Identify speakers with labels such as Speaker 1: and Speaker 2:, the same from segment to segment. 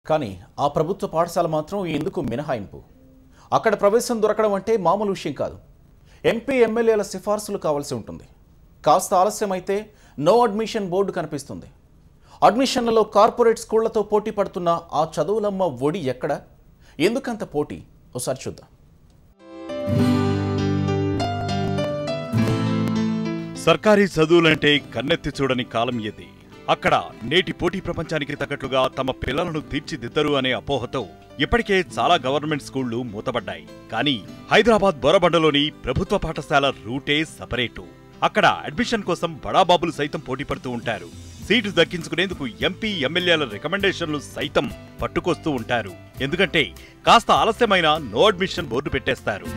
Speaker 1: కానీ ఆ ప్రభుత్వ పాఠశాల మాత్రం ఎందుకు మినహాయింపు? అక్కడ ప్రవేశం దొరకడం అంటే మామూలు విషయం కాదు. ఎంపీ ఎమ్మెల్యేల సిఫార్సులు కావాల్సి ఉంటుంది. కాస్త ఆలస్యమైతే నో అడ్మిషన్ బోర్డు కనిపిస్తుంది. అడ్మిషన్లలో కార్పొరేట్ స్కూళ్లతో పోటీ పడుతున్న ఆ చదువులమ్మ ఒడి ఎక్కడ? ఎందుకంత పోటీ? ఒకసారి చూద్దాం.
Speaker 2: సర్కారీ చదువులంటే కన్నెత్తి చూడని కాలం ఇది. అక్కడ నేటి పోటీ ప్రపంచానికి తగ్గట్లుగా తమ పిల్లలను తీర్చిదిద్దరు అనే అపోహతో ఇప్పటికే చాలా గవర్నమెంట్ స్కూళ్లు మూతపడ్డాయి. కానీ హైదరాబాద్ బోరబండలోని ప్రభుత్వ పాఠశాల రూటే సపరేటు. అక్కడ అడ్మిషన్ కోసం బడాబాబులు సైతం పోటీ పడుతూ ఉంటారు. సీటు దక్కించుకునేందుకు ఎంపీ ఎమ్మెల్యేల రికమెండేషన్లు సైతం పట్టుకొస్తూ ఉంటారు. ఎందుకంటే కాస్త ఆలస్యమైన నో అడ్మిషన్ బోర్డు పెట్టేస్తారు.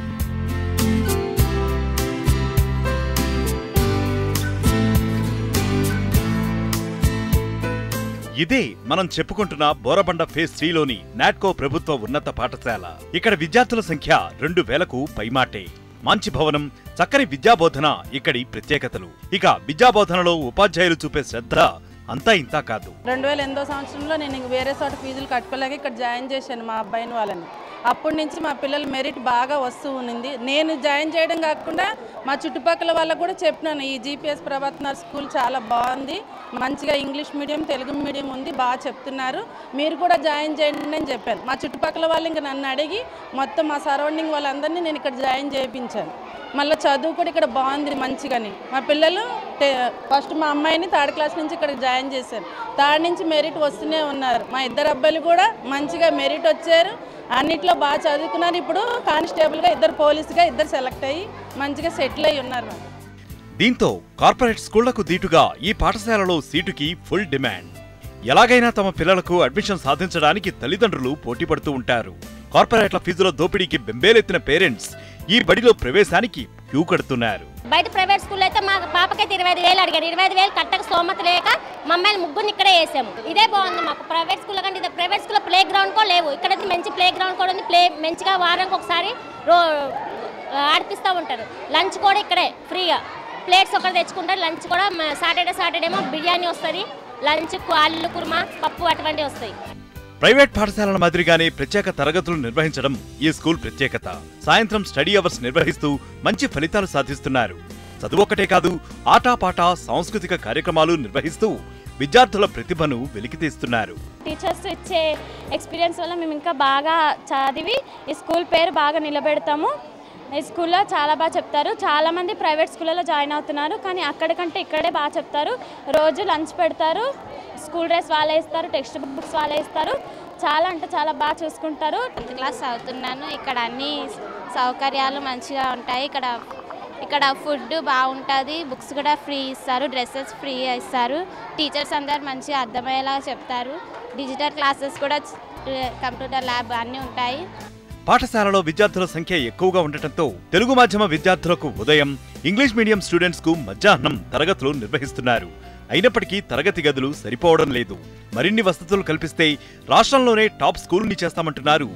Speaker 2: ఇదే మనం చెప్పుకుంటున్న బోరబండ ఫేజ్ 3లోని నాట్కో ప్రభుత్వ ఉన్నత పాఠశాల. ఇక్కడ విద్యార్థుల సంఖ్య 2000కు పైమాటే. మంచి భవనం, చక్కని విద్యాబోధన ఇక్కడి ప్రత్యేకతలు. ఇక విద్యాబోధనలో ఉపాధ్యాయులు చూపే శ్రద్ధ అంతా ఇంతా కాదు.
Speaker 3: 2008 సంవత్సరంలో నేను వేరే చోట ఫీజులు కట్టుకోలేక ఇక్కడ జాయిన్ చేశాను మా అబ్బాయిని వాళ్ళని. అప్పటి నుంచి మా పిల్లల మెరిట్ బాగా వస్తూ ఉంది. నేను జాయిన్ చేయడం కాకుండా మా చుట్టుపక్కల వాళ్ళకు కూడా చెప్పినాను, ఈ జీపీఎస్ ప్రభాత్ స్కూల్ చాలా బాగుంది, మంచిగా ఇంగ్లీష్ మీడియం తెలుగు మీడియం ఉంది, బాగా చెప్తున్నారు, మీరు కూడా జాయిన్ చేయండి అని చెప్పాను. మా చుట్టుపక్కల వాళ్ళు ఇంకా నన్ను అడిగి మొత్తం మా సరౌండింగ్ వాళ్ళందరినీ నేను ఇక్కడ జాయిన్ చేయించాను. మళ్ళీ చదువు కూడా ఇక్కడ బాగుంది మంచిగాని. మా పిల్లలు ఫస్ట్ మా అమ్మాయిని 3rd క్లాస్ నుంచి ఇక్కడ జాయిన్ చేశాను. 3rd నుంచి మెరిట్ వస్తూనే ఉన్నారు. మా ఇద్దరు అబ్బాయిలు కూడా మంచిగా మెరిట్ వచ్చారు, అన్నిట్లో బాగా చదువుకున్నారు. ఇప్పుడు కానిస్టేబుల్గా, ఇద్దరు పోలీసుగా ఇద్దరు సెలెక్ట్ అయ్యి మంచిగా సెటిల్ అయ్యి ఉన్నారు.
Speaker 2: దీంతో కార్పొరేట్ స్కూళ్లకు దీటుగా ఈ పాఠశాలలో సీటుకి ఫుల్ డిమాండ్. ఎలాగైనా తమ పిల్లలకు అడ్మిషన్ సాధించడానికి తల్లిదండ్రులు పోటీ పడుతూ ఉంటారు. కార్పొరేట్ల ఫీజుల దోపిడీకి బెంబేలెత్తిన పేరెంట్స్ ఈ బడిలో ప్రవేశానికి క్యూ కడుతున్నారు.
Speaker 4: బయట ప్రైవేట్ స్కూల్ అయితే మా పాపకైతే 25,000 అడిగారు. 25,000 కట్టక స్తోమత లేక మమ్మల్ని ముగ్గురిని ఇక్కడే వేసాము. ఇదే బాగుంది మాకు. ప్రైవేట్ స్కూల్ కంటే ఇది ప్రైవేట్ స్కూల్లో ప్లే గ్రౌండ్ కూడా లేవు. ఇక్కడైతే మంచి ప్లే గ్రౌండ్ కూడా ఉంది. మంచిగా వారానికి ఒకసారి ఆడిపిస్తూ ఉంటారు. లంచ్ కూడా ఇక్కడే ఫ్రీగా, ప్లేట్స్ ఒకటి తెచ్చుకుంటారు. లంచ్ కూడా సాటర్డే ఏమో బిర్యానీ వస్తుంది, లంచ్ ఆలు కుర్మా, పప్పు అటువంటివి వస్తాయి.
Speaker 2: ప్రైవేట్ పాఠశాలల మాదిరిగానే ప్రత్యేక తరగతులు నిర్వహించడం ఈ స్కూల్ ప్రత్యేకత. సాయంత్రం స్టడీ అవర్స్ నిర్వహిస్తూ మంచి ఫలితాలు సాధిస్తున్నారు. చదువొక్కటే కాదు, ఆటాపాట సాంస్కృతిక కార్యక్రమాలు నిర్వహిస్తూ విద్యార్థుల ప్రతిభను వెలికితీస్తున్నారు.
Speaker 5: టీచర్స్ ఇచ్చే ఎక్స్పీరియన్స్ వల్ల మేము ఇంకా బాగా చదివి ఈ స్కూల్ పేరు బాగా నిలబెడతాము. ఈ స్కూల్లో చాలా బాగా చెప్తారు. చాలామంది ప్రైవేట్ స్కూళ్ళలో జాయిన్ అవుతున్నారు, కానీ అక్కడికంటే ఇక్కడే బాగా చెప్తారు. రోజు లంచ్ పెడతారు, స్కూల్ డ్రెస్ వాళ్ళే ఇస్తారు, టెక్స్ట్ బుక్స్ వాళ్ళే ఇస్తారు. చాలా అంటే చాలా బాగా చూసుకుంటారు.
Speaker 6: 10th క్లాస్ చదువుతున్నాను. ఇక్కడ అన్ని సౌకర్యాలు మంచిగా ఉంటాయి. ఇక్కడ ఫుడ్ బాగుంటుంది, బుక్స్ కూడా ఫ్రీ ఇస్తారు, డ్రెస్సెస్ ఫ్రీ ఇస్తారు. టీచర్స్ అందరు మంచిగా అర్థమయ్యేలా చెప్తారు. డిజిటల్ క్లాసెస్ కూడా, కంప్యూటర్ ల్యాబ్ అన్నీ ఉంటాయి.
Speaker 2: పాఠశాలలో విద్యార్థుల సంఖ్య ఎక్కువగా ఉండటంతో తెలుగు మాధ్యమ విద్యార్థులకు ఉదయం, ఇంగ్లీష్ మీడియం స్టూడెంట్స్ కు మధ్యాహ్నం తరగతులు నిర్వహిస్తున్నారు. అయినప్పటికీ తరగతి గదులు సరిపోవడం లేదు. మరిన్ని వసతులు కల్పిస్తే రాష్ట్రంలోనే టాప్ స్కూల్ని చేస్తామంటున్నారు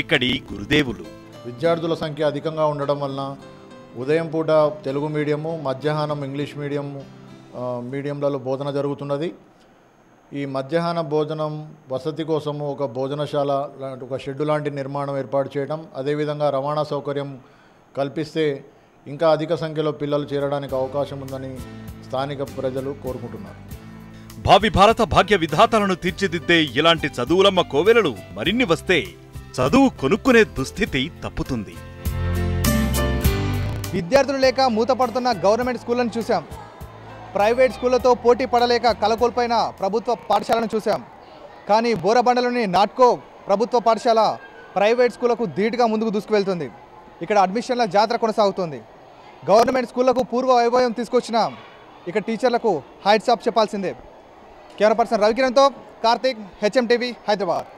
Speaker 2: ఇక్కడి గురుదేవులు.
Speaker 7: విద్యార్థుల సంఖ్య అధికంగా ఉండడం వలన ఉదయం పూట తెలుగు మీడియము, మధ్యాహ్నం ఇంగ్లీష్ మీడియంలలో బోధన జరుగుతున్నది. ఈ మధ్యాహ్న భోజనం వసతి కోసము ఒక భోజనశాల, ఒక షెడ్డు లాంటి నిర్మాణం ఏర్పాటు చేయడం, అదేవిధంగా రవాణా సౌకర్యం కల్పిస్తే ఇంకా అధిక సంఖ్యలో పిల్లలు చేరడానికి అవకాశం ఉందని స్థానిక ప్రజలు కోరుకుంటున్నారు.
Speaker 2: భావి భారత భాగ్య విధాతలను తీర్చిదిద్దే ఇలాంటి చదువులమ్మ కోవెలలు మరిన్ని వస్తే చదువు కొనుక్కునే దుస్థితి తప్పుతుంది.
Speaker 8: విద్యార్థులు లేక మూతపడుతున్న గవర్నమెంట్ స్కూళ్లను చూశాం. ప్రైవేట్ స్కూళ్లతో పోటీ పడలేక కలకోల్పోయిన ప్రభుత్వ పాఠశాలను చూశాం. కానీ బోరబండలోని నాట్కో ప్రభుత్వ పాఠశాల ప్రైవేట్ స్కూళ్లకు ధీటుగా ముందుకు దూసుకువెళ్తుంది. ఇక్కడ అడ్మిషన్ల జాతర కొనసాగుతుంది. గవర్నమెంట్ స్కూళ్లకు పూర్వ వైభవం తీసుకొచ్చిన ఇక్కడ టీచర్లకు హ్యాట్స్ ఆఫ్ చెప్పాల్సిందే. కెమెరా పర్సన్ రవికిరణ్తో కార్తీక్, HM టీవీ, హైదరాబాద్.